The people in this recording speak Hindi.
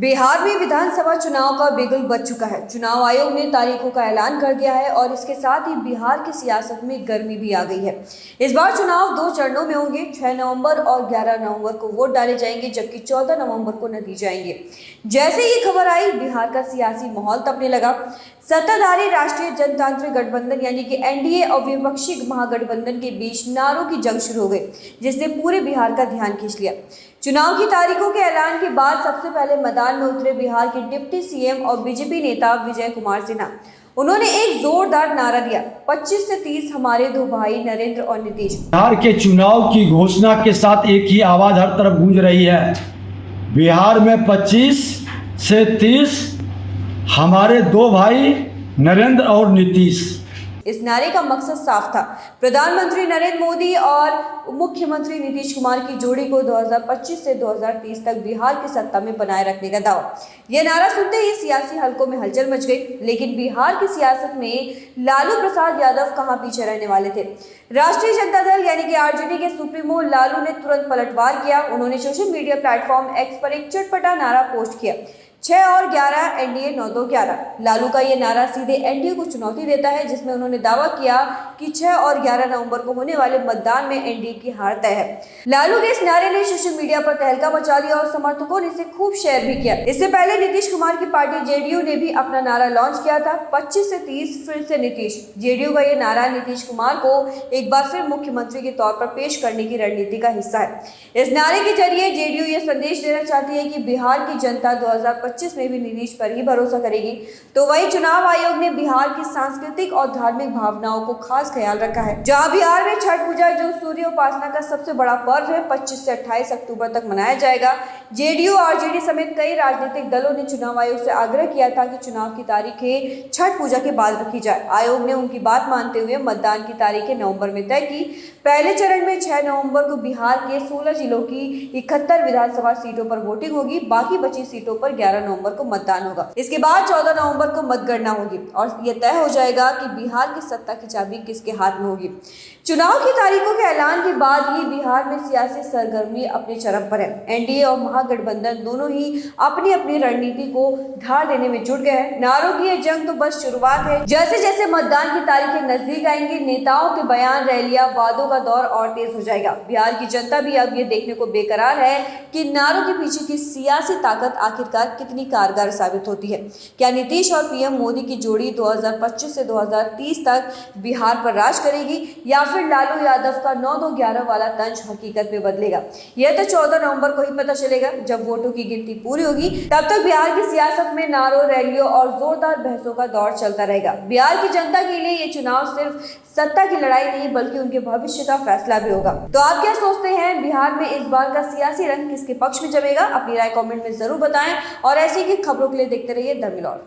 बिहार में विधानसभा चुनाव का बिगुल बज चुका है। चुनाव आयोग ने तारीखों का ऐलान कर दिया है और इसके साथ ही बिहार की सियासत में गर्मी भी आ गई है। इस बार चुनाव 2 चरणों में होंगे। 6 नवंबर और 11 नवंबर को वोट डाले जाएंगे, जबकि 14 नवंबर को नतीजे आएंगे। जैसे ही खबर आई, बिहार का सियासी माहौल तपने लगा। सत्ताधारी राष्ट्रीय जनतांत्रिक गठबंधन यानी कि एनडीए और विपक्षी महागठबंधन के बीच नारों की जंग शुरू हो गई, जिसने पूरे बिहार का ध्यान खींच लिया। चुनाव की तारीखों के ऐलान के बाद सबसे पहले मैदान में उतरे बिहार के डिप्टी सीएम और बीजेपी नेता विजय कुमार सिन्हा। उन्होंने एक जोरदार नारा दिया, 25 से 30 हमारे दो भाई नरेंद्र और नीतीश। बिहार के चुनाव की घोषणा के साथ एक ही आवाज हर तरफ गूंज रही है। बिहार में 25 से 30 हमारे दो भाई नरेंद्र और नीतीश। इस नारे का मकसद साफ था, प्रधानमंत्री नरेंद्र मोदी और मुख्यमंत्री नीतीश कुमार की जोड़ी को 2025 से 2030 तक बिहार की सत्ता में बनाए रखने का दावा। यह नारा सुनते ही सियासी हलकों में हलचल मच गई। लेकिन बिहार की सियासत में लालू प्रसाद यादव कहां पीछे रहने वाले थे। राष्ट्रीय जनता दल यानी कि आरजेडी के सुप्रीमो लालू ने तुरंत पलटवार किया। उन्होंने सोशल मीडिया प्लेटफॉर्म एक्स पर एक चटपटा नारा पोस्ट किया, 6 और 11 एनडीए 9 2 11। लालू का ये नारा सीधे एनडीए को चुनौती देता है, जिसमें उन्होंने दावा किया कि 6 और 11 नवंबर को होने वाले मतदान में एनडीए की हार तय है। लालू के इस नारे ने सोशल मीडिया पर तहलका मचा दिया और समर्थकों ने इसे खूब शेयर भी किया। इससे पहले नीतीश कुमार की पार्टी जेडीयू ने भी अपना नारा लॉन्च किया था, 25 से 30 फिर से नीतीश। जेडीयू का ये नारा नीतीश कुमार को एक बार फिर मुख्यमंत्री के तौर पर पेश करने की रणनीति का हिस्सा है। इस नारे के जरिए जेडीयू ये संदेश देना चाहती है कि बिहार की जनता 2025 में भी नीतीश पर ही भरोसा करेगी। तो वही चुनाव आयोग ने बिहार की सांस्कृतिक और धार्मिक भावनाओं को खास ख्याल रखा है। जहां बिहार में छठ पूजा, जो सूर्य उपासना का सबसे बड़ा पर्व है, 25 से 28 अक्टूबर तक मनाया जाएगा। जेडीयू आरजेडी समेत कई राजनीतिक दलों ने चुनाव आयोग से आग्रह किया था कि चुनाव की तारीखें छठ पूजा के बाद रखी जाए। आयोग ने उनकी बात मानते हुए मतदान की तारीखें नवंबर में तय की। पहले चरण में 6 नवंबर को बिहार के 16 जिलों की 71 विधानसभा सीटों पर वोटिंग होगी। बाकी बची सीटों पर 11 नवंबर को मतदान होगा। इसके बाद 14 नवंबर को मतगणना होगी और यह तय हो जाएगा कि बिहार की सत्ता की चाबी किसके हाथ में होगी। चुनाव की तारीखों के ऐलान के बाद ही बिहार में सियासी सरगर्मी अपने चरम पर है। एनडीए और महागठबंधन दोनों ही अपनी अपनी रणनीति को धार देने में जुट गए हैं। नारों की यह जंग तो बस शुरुआत है। जैसे जैसे मतदान की तारीखें नजदीक आएंगी, नेताओं के बयान, रैलियां, वादों का दौर और तेज हो जाएगा। बिहार की जनता भी अब ये देखने को बेकरार है कि नारों के पीछे की सियासी ताकत आखिरकार कितनी कारगर साबित होती है। क्या नीतीश और पीएम मोदी की जोड़ी 2025 से 2030 तक बिहार पर राज करेगी, या फिर लालू यादव का 9 2 11 वाला तंज हकीकत में बदलेगा? यह तो 14 नवंबर को ही पता चलेगा, जब वोटों की गिनती पूरी होगी। तब तक बिहार की सियासत में नारों, रैलियों और जोरदार बहसों का दौर चलता रहेगा। बिहार की जनता के लिए ये चुनाव सिर्फ सत्ता की लड़ाई नहीं, बल्कि उनके भविष्य का फैसला भी होगा। तो आप क्या सोचते हैं, बिहार में इस बार का सियासी रंग किसके पक्ष में जमेगा? अपनी राय कमेंट में जरूर बताएं और ऐसी ही खबरों के लिए देखते रहिए द मिलॉर।